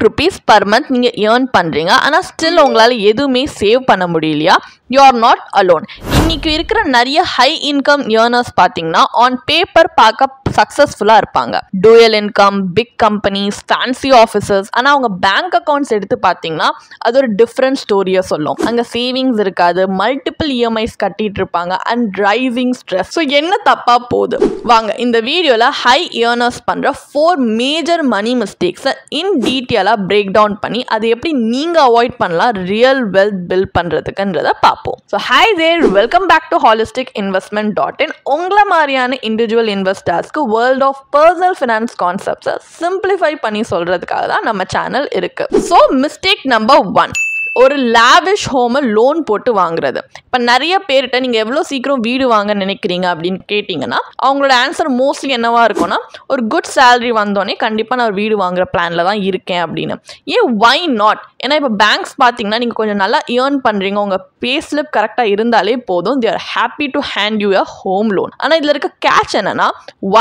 rupees per month நீங்க earn பண்றீங்க, ஆனா still உங்களால எதுவுமே சேவ் பண்ண முடியலையா? You are not alone. இன்னைக்கு இருக்கிற நிறைய high income earners பாத்தீங்கன்னா on paper பார்க்க சக்சஸ்ஃபுல்லா இருப்பாங்க. dual income, big companies, fancy offices. ஆனா அவங்க பேங்க் அக்கவுண்ட்ஸ் எடுத்து பாத்தீங்கன்னா அது ஒரு டிஃப்ரெண்ட் ஸ்டோரியை சொல்லும். அங்க சேவிங்ஸ் இருக்காது, மல்டிபிள் இஎம்ஐஸ் கட்டிட்டு இருப்பாங்க அண்ட் ரைசிங் ஸ்ட்ரெஸ். ஸோ என்ன தப்பா போகுது? வாங்க இந்த வீடியோல ஹை ஏர்னர்ஸ் பண்ற 4 மேஜர் மணி மிஸ்டேக்ஸை இன் டீட்டெயிலா பிரேக் டவுன் பண்ணி அதை எப்படி நீங்க அவாய்ட் பண்ணலாம் ரியல் வெல்த் பில்ட் பண்றதுக்குன்றத பார்ப்போம். So hi there, welcome back to holisticinvestment.in. உங்களை மாதிரியான இண்டிவிஜுவல் இன்வெஸ்டர்ஸ்க்கு வேர்ல்ட் ஆஃப் பர்சனல் ஃபினான்ஸ் கான்செப்ட்ஸை சிம்பிளிஃபை பண்ணி சொல்றதுக்காக தான் நம்ம சேனல் இருக்கு. ஸோ மிஸ்டேக் நம்பர் 1, ஒரு லாவிஷ் ஹோமை லோன் போட்டு வாங்குறது. இப்போ நிறைய பேர்கிட்ட நீங்கள் எவ்வளோ சீக்கிரம் வீடு வாங்க நினைக்கிறீங்க அப்படின்னு கேட்டிங்கன்னா அவங்களோட ஆன்சர் மோஸ்ட்லி என்னவா இருக்கும்னா, ஒரு குட் சேலரி வந்தோடனே கண்டிப்பாக நான் ஒரு வீடு வாங்குற பிளானில் தான் இருக்கேன் அப்படின்னு. ஏன் வை நாட்? ஏன்னா இப்போ பேங்க்ஸ் பார்த்தீங்கன்னா நீங்கள் கொஞ்சம் நல்லா ஏர்ன் பண்ணுறீங்க, உங்கள் பே ஸ்லிப் கரெக்டாக இருந்தாலே போதும், they are happy to hand you a home loan. ஆனால் இதில் இருக்க கேட்ச் என்னன்னா,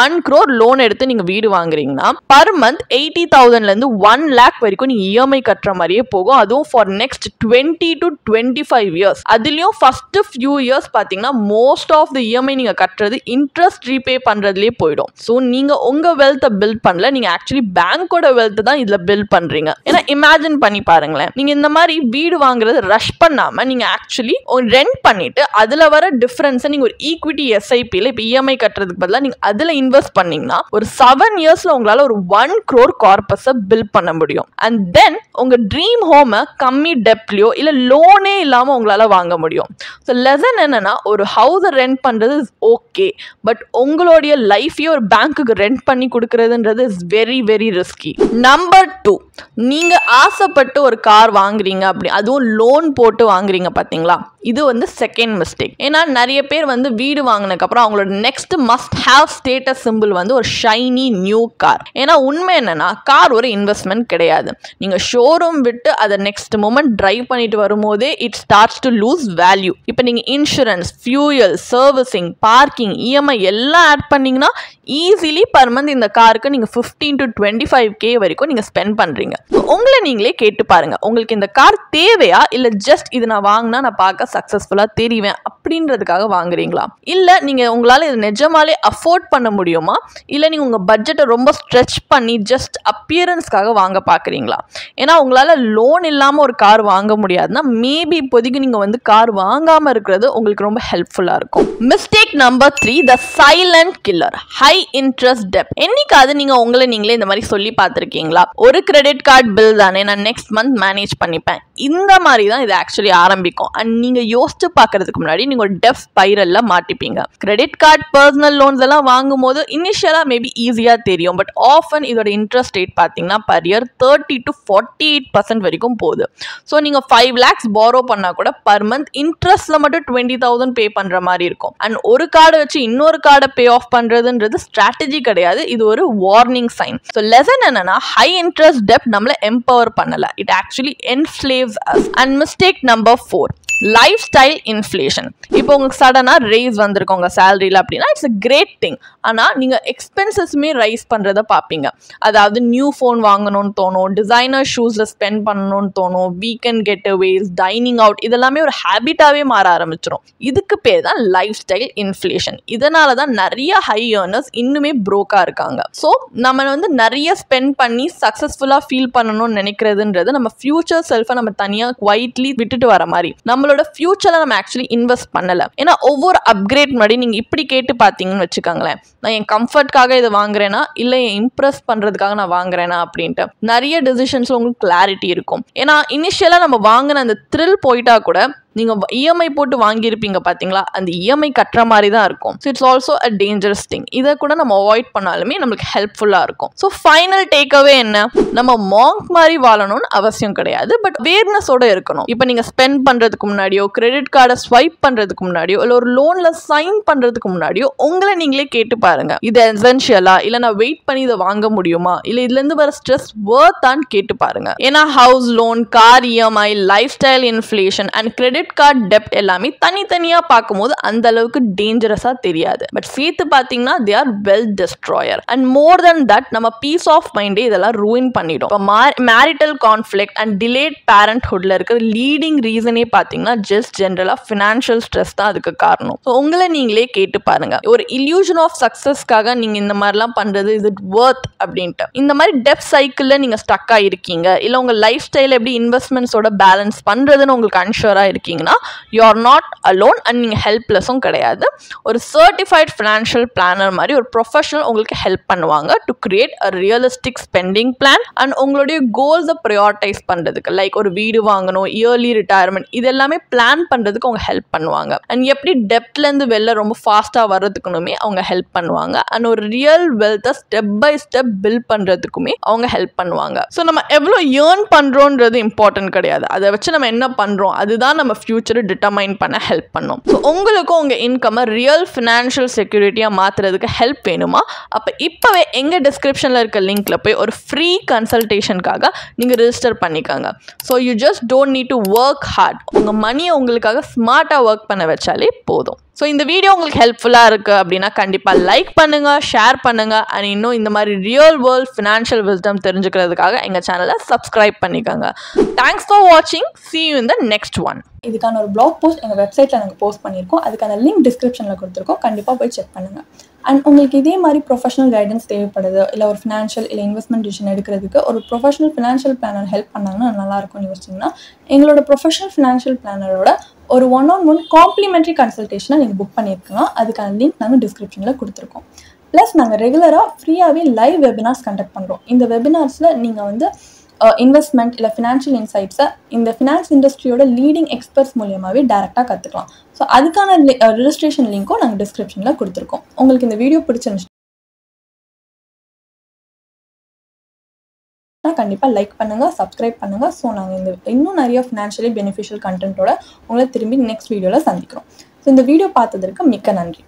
1 crore லோன் எடுத்து நீங்கள் வீடு வாங்குறீங்கன்னா பர் மந்த் 80,000லேருந்து 1 lakh வரைக்கும் நீங்கள் இஎம்ஐ கட்டுற மாதிரியே போகும். அதுவும் ஃபார் நெக்ஸ்ட் 20 to 25 years. அதுலயும் ஃபர்ஸ்ட் ஃபியூ இயர்ஸ் பாத்தீங்கன்னா மோஸ்ட் ஆஃப் தி இஎம்ஐ நீங்க கட்டுறது இன்ட்ரெஸ்ட் ரீபே பண்றதுலயே போயிடும். ஸோ நீங்க உங்க வெல்த்தை பில்ட் பண்ணல, நீங்க ஆக்சுவலி பேங்கோட வெல்த் தான் இதுல பில்ட் பண்றீங்க. ஏன்னா இமேஜின் பண்ணி பாருங்களேன், நீங்க இந்த மாதிரி வீடு வாங்குறது ரஷ் பண்ணாம நீங்க ஆக்சுவலி ரெண்ட் பண்ணிட்டு அதுல வர டிஃபரன்ஸை நீங்க ஒரு ஈக்விட்டி எஸ்ஐபில இப்போ இஎம்ஐ கட்டுறதுக்கு பதிலாக நீங்க அதுல இன்வெஸ்ட் பண்ணீங்கன்னா ஒரு 7 yearsல உங்களால ஒரு 1 crore கார்பஸை பில்ட் பண்ண முடியும். அண்ட் தென் உங்க ட்ரீம் ஹோமை கம்மி டெப்ட்லயோ இல்ல லோனே இல்லாம உங்களால வாங்க முடியும். ஸோ லெசன் என்னன்னா, ஒரு ஹவுஸை ரெண்ட் பண்றது இஸ் ஓகே, பட் உங்களுடைய லைஃபையே ஒரு பேங்க்குக்கு ரெண்ட் பண்ணி கொடுக்கறதுன்றது is very very risky. Number 2, நீங்க ஆசைப்பட்டு ஒரு கார் வாங்குறீங்க, அப்படி அதுவும் லோன் போட்டு வாங்குறீங்க பாத்தீங்களா, இது வந்து செகண்ட் மிஸ்டேக். ஏன்னா நிறைய பேர் வந்து வீடு வாங்கினதுக்கு அப்புறம் அவங்களோட next must have status simple வந்து ஒரு ஷைனி நியூ கார். ஏன்னா உண்மை என்னன்னா, கார் ஒரு இன்வெஸ்ட்மெண்ட் கிடையாது. நீங்க ஷோரூம் விட்டு அதை நெக்ஸ்ட் மொமெண்ட் டிரைவ் பண்ணிட்டு வரும்போதே it starts to lose value. இப்போ நீங்க insurance, fuel, servicing, parking, EMI எல்லாம் ஆட் பண்ணீங்கன்னா ஈஸிலி பர் மந்த் இந்த காருக்கு நீங்க 15 to 25K வரைக்கும் நீங்க ஸ்பெண்ட் பண்றீங்க. உங்களை நீங்களே கேட்டு பாருங்க, உங்களுக்கு இந்த கார் தேவையா இல்ல ஜஸ்ட் இது நான் வாங்கினா நான் பார்க்க சக்சஸ்ஃபுல்லா தெரிவேன் அப்படின்றதுக்காக வாங்குறீங்களா? இல்ல நீங்க உங்களால இது நிஜமாலே அஃபோர்ட் பண்ண முடியுமா, இல்ல நீங்க உங்க பட்ஜெட்டை ரொம்ப ஸ்ட்ரெச் பண்ணி ஜஸ்ட் அப்பியரன்ஸ்க்காக வாங்க பாக்குறீங்களா? ஏன்னா உங்களால லோன் இல்லாம ஒரு கார் வாங்க முடியாதுன்னா மேபி இப்போதைக்கு நீங்க வந்து கார் வாங்காம இருக்கிறது உங்களுக்கு ரொம்ப ஹெல்ப்ஃபுல்லா இருக்கும். மிஸ்டேக் நம்பர் 3, த சைலண்ட் கில்லர், ஹை இன்ட்ரெஸ்ட் டெப்ட். என்னைக்காவது நீங்க உங்களை நீங்களே இந்த மாதிரி சொல்லி பார்த்திருக்கீங்களா, ஒரு கிரெடிட் கார்டு பில் தானே நான் நெக்ஸ்ட் மந்த் மேனேஜ் பண்ணிப்பேன், இந்த மாதிரி தான் இது ஆக்சுவலி ஆரம்பிக்கும். அண்ட் நீங்க யோசிச்சு பார்க்கறதுக்கு முன்னாடி நீங்க ஒரு டெப்ட் ஸ்பைரல்ல மாட்டிப்பீங்க. கிரெடிட் கார்டு, பர்சனல் லோன்ஸ் எல்லாம் வாங்கும் போது இனிஷியலா மேபி ஈஸியா தெரியும், பட் ஆஃபன் இதோட இன்ட்ரெஸ்ட் ரேட் பாத்தீங்கன்னா பர் இயர் 30 to 48% வரைக்கும் போகுது. ஸோ நீங்க 5 lakhs borrow பண்ணா கூட பர் மந்த் இன்ட்ரெஸ்ட்ல மட்டும் 20,000 பே பண்ற மாதிரி இருக்கும். அண்ட் ஒரு கார்டை வச்சு இன்னொரு கார்டை பே ஆஃப் பண்றதுன்றது ஸ்ட்ராட்டஜி கிடையாது, இது ஒரு வார்னிங் சைன். ஸோ லெசன் என்னன்னா, ஹை இன்ட்ரெஸ்ட் டெப்ட் நம்மள எம்பவர் பண்ணல, it actually enslaves us. And mistake number 4, life style inflation. இப்போ உங்களுக்கு சடனா ரேஸ் வந்திருக்கு உங்க சேலரியில அப்படின்னா இட்ஸ் அ கிரேட் திங். ஆனா நீங்க எக்ஸ்பென்சஸ்மே ரைஸ் பண்றத பாப்பீங்க. அதாவது நியூ ஃபோன் வாங்கணும்னு தோணும், டிசைனர் ஷூஸ்ல ஸ்பெண்ட் பண்ணணும்னு தோணும், வீக்கெண்ட் கெட்டவேஸ், டைனிங் அவுட், இதெல்லாமே ஒரு ஹேபிட்டாவே மாற ஆரம்பிச்சிடும். இதுக்கு பேர் தான் லைஃப் ஸ்டைல் இன்ஃப்ளேஷன். இதனால தான் நிறைய ஹை ஏர்னர்ஸ் இன்னுமே ப்ரோக்கா இருக்காங்க. ஸோ நம்ம வந்து நிறைய ஸ்பெண்ட் பண்ணி சக்சஸ்ஃபுல்லா ஃபீல் பண்ணணும்னு நினைக்கிறதுன்றது நம்ம ஃபியூச்சர் செல்ஃபை நம்ம தனியா குவைட்லி விட்டுட்டு வர மாதிரி. நம்மளோட ஃபியூச்சர்ல நம்ம ஆக்சுவலி இன்வெஸ்ட் பண்ணல. ஏன்னா ஒவ்வொரு அப்கிரேட் முன்னாடி நீங்க இப்படி கேட்டு பாத்தீங்கன்னு வச்சுக்கோங்களேன், நான் என் கம்ஃபர்ட்காக இதை வாங்குறேன்னா இல்ல என் இம்ப்ரெஸ் பண்றதுக்காக நான் வாங்குறேன்னா அப்படின்ட்டு நிறைய டெசிஷன்ஸ்ல உங்களுக்கு கிளாரிட்டி இருக்கும். ஏன்னா இனிஷியலா நம்ம வாங்கின அந்த த்ரில் போயிட்டா கூட நீங்க இஎம்ஐ போட்டு வாங்கியிருப்பீங்க பாத்தீங்களா, அந்த இஎம்ஐ கட்டுற மாதிரி தான் இருக்கும். So it's also a dangerous thing. இதை கூட நம்ம அவாய்ட் பண்ணாலுமே நம்மளுக்கு ஹெல்ப்ஃபுல்லா இருக்கும். ஸோ ஃபைனல் டேக்அவே என்ன, நம்ம மாங்க் மாதிரி வாழணும்னு அவசியம் கிடையாது, பட் அவேர்னஸோட இருக்கணும். இப்போ நீங்க ஸ்பெண்ட் பண்றதுக்கு முன்னாடியோ, கிரெடிட் கார்டை ஸ்வைப் பண்றதுக்கு முன்னாடியோ, இல்லை ஒரு லோன்ல சைன் பண்றதுக்கு முன்னாடியோ உங்களை நீங்களே கேட்டு பாருங்க, இது எசென்ஷியலா, இல்லை நான் வெயிட் பண்ணி இதை வாங்க முடியுமா, இல்லை இதுல இருந்து வர ஸ்ட்ரெஸ் வர்த்தான்னு கேட்டு பாருங்க. ஏன்னா house loan, car EMI, life style inflation and credit credit card டெப்ட் எல்லாமே தனித்தனியாக பார்க்கும்போது அந்த அளவுக்கு டேஞ்சரஸாக தெரியாது. பட் சேர்த்து பார்த்தீங்கன்னா they are well destroyer. And more then that நம்ம பீஸ் ஆஃப் மைண்டே இதெல்லாம் ரூயின் பண்ணிடும். இப்போ மேரிட்டல் கான்ஃப்ளிக்ட் அண்ட் டிலேட் பேரண்ட்ஹுட்ல இருக்கிற லீடிங் ரீசனே பார்த்தீங்கன்னா ஜஸ்ட் ஜென்ரலாக ஃபினான்ஷியல் ஸ்ட்ரெஸ் தான் அதுக்கு காரணம். ஸோ உங்களை நீங்களே கேட்டு பாருங்க, ஒரு இல்யூஷன் ஆஃப் சக்ஸஸ்க்காக நீங்கள் இந்த மாதிரிலாம் பண்ணுறது இஸ் இட் வர்த் அப்படின்ட்டு. இந்த மாதிரி டெப்ட் சைக்கிளில் நீங்கள் ஸ்டக் ஆகிருக்கீங்க, இல்லை உங்கள் லைஃப் ஸ்டைல் எப்படி இன்வெஸ்ட்மெண்ட்ஸோட பேலன்ஸ் பண்ணுறதுன்னு உங்களுக்கு அன்ஷூராக இருக்கீங்கன்னா you are not alone and நீங்கள் ஹெல்ப்லெஸ்ஸும் கிடையாது. ஒரு சர்டிஃபைட் ஃபினான்ஷியல் பிளானர் மாதிரி ஒரு ப்ரொஃபஷனல் உங்களுக்கு ஹெல்ப் பண்ணுவாங்க to create a realistic spending plan and உங்களுடைய கோல்ஸை ப்ரையாரிட்டைஸ் பண்ணுறதுக்கு, லைக் ஒரு வீடு வாங்கணும், இயர்லி ரிட்டையர்மெண்ட், இது எல்லாமே பிளான் பண்ணுறதுக்கு அவங்க ஹெல்ப் பண்ணுவாங்க. அண்ட் எப்படி டெப்ட்லேருந்து வெளில ரொம்ப ஃபாஸ்ட்டாக வர்றதுக்குனுமே அவங்க ஹெல்ப் பண்ணுவாங்க. அண்ட் ஒரு ரியல் வெல்த்தை ஸ்டெப் பை ஸ்டெப் பில்ட் பண்ணுறதுக்குமே அவங்க ஹெல்ப் பண்ணுவாங்க. ஸோ நம்ம எவ்வளோ ஏர்ன் பண்ணுறோன்றது இம்பார்ட்டன்ட் கிடையாது, அதை வச்சு நம்ம என்ன பண்ணுறோம் அதுதான் நம்ம ஃபியூச்சரை டிட்டர்மைன் பண்ண ஹெல்ப் பண்ணும். ஸோ உங்களுக்கும் உங்கள் இன்கம்மை ரியல் ஃபினான்ஷியல் செக்யூரிட்டியாக மாற்றுறதுக்கு ஹெல்ப் வேணுமா? அப்போ இப்போவே எங்கள் டிஸ்கிரிப்ஷனில் இருக்க லிங்க்கில் போய் ஒரு ஃப்ரீ கன்சல்டேஷனுக்காக நீங்கள் ரிஜிஸ்டர் பண்ணிக்காங்க. So you just don't need to work hard, உங்கள் மணியை உங்களுக்காக ஸ்மார்ட்டாக ஒர்க் பண்ண வச்சாலே போதும். ஸோ இந்த வீடியோ உங்களுக்கு ஹெல்ப்ஃபுல்லாக இருக்குது அப்படின்னா கண்டிப்பாக லைக் பண்ணுங்கள், ஷேர் பண்ணுங்கள். அண்ட் இன்னும் இந்த மாதிரி ரியல் வேர்ல்ட் ஃபினான்ஷியல் விஸ்டம் தெரிஞ்சுக்கிறதுக்காக எங்கள் சேனலை சப்ஸ்கிரைப் பண்ணிக்கோங்க. தேங்க்ஸ் ஃபார் வாட்சிங். see you in the next one. இதுக்கான ஒரு பிளாக் போஸ்ட் எங்கள் வெப்சைட்டில் நாங்கள் போஸ்ட் பண்ணியிருக்கோம், அதுக்கான லிங்க் டிஸ்கிரிப்ஷனில் கொடுத்துருக்கோம், கண்டிப்பாக போய் செக் பண்ணுங்கள். அண்ட் உங்களுக்கு இதே மாதிரி ப்ரொஃபஷனல் கைடன்ஸ் தேவைப்படுது, இல்லை ஒரு ஃபினான்ஷியல் இல்லை இன்வெஸ்ட்மெண்ட் டிசிஷன் எடுக்கிறதுக்கு ஒரு ப்ரொஃபஷனல் ஃபினான்ஷியல் பிளானர் ஹெல்ப் பண்ணாங்கன்னா நல்லாயிருக்கும்னு யோசிச்சிங்கன்னா எங்களோட ப்ரொஃபஷனல் ஃபினான்ஷியல் பிளானரோட ஒரு 1-on-1 காம்ப்ளிமெண்ட்ரி கன்சல்டேஷனை நீங்கள் புக் பண்ணியிருக்கலாம். அதுக்கான லிங்க் நாங்கள் டிஸ்கிரிப்ஷனில் கொடுத்துருக்கோம். ப்ளஸ் நாங்கள் ரெகுலராக ஃப்ரீயாகவே லைவ் வெபினார்ஸ் கண்டக்ட் பண்ணுறோம். இந்த வெபினார்ஸில் நீங்கள் வந்து இன்வெஸ்ட்மெண்ட் இல்லை ஃபினான்ஷியல் இன்சைட்ஸை இந்த ஃபினான்ஸ் இண்டஸ்ட்ரியோட லீடிங் எக்ஸ்பர்ட்ஸ் மூலியமாகவே டேரெக்டாக கற்றுக்கலாம். ஸோ அதுக்கான ரெஜிஸ்ட்ரேஷன் லிங்க்கும் நாங்கள் டிஸ்கிரிப்ஷனில் கொடுத்துருக்கோம். உங்களுக்கு இந்த வீடியோ பிடிச்சிருந்துச்சு கண்டிப்பாக லைக் பண்ணுங்கள், சப்ஸ்கிரைப் பண்ணுங்கள். ஸோ நாங்கள் இன்னும் நிறைய ஃபினான்ஷியலி பெனிஃபிஷியல் கண்டென்ட்டோட உங்களை திரும்பி நெக்ஸ்ட் வீடியோவில் சந்திக்கிறோம். ஸோ இந்த வீடியோ பார்த்ததற்கு மிக்க நன்றி.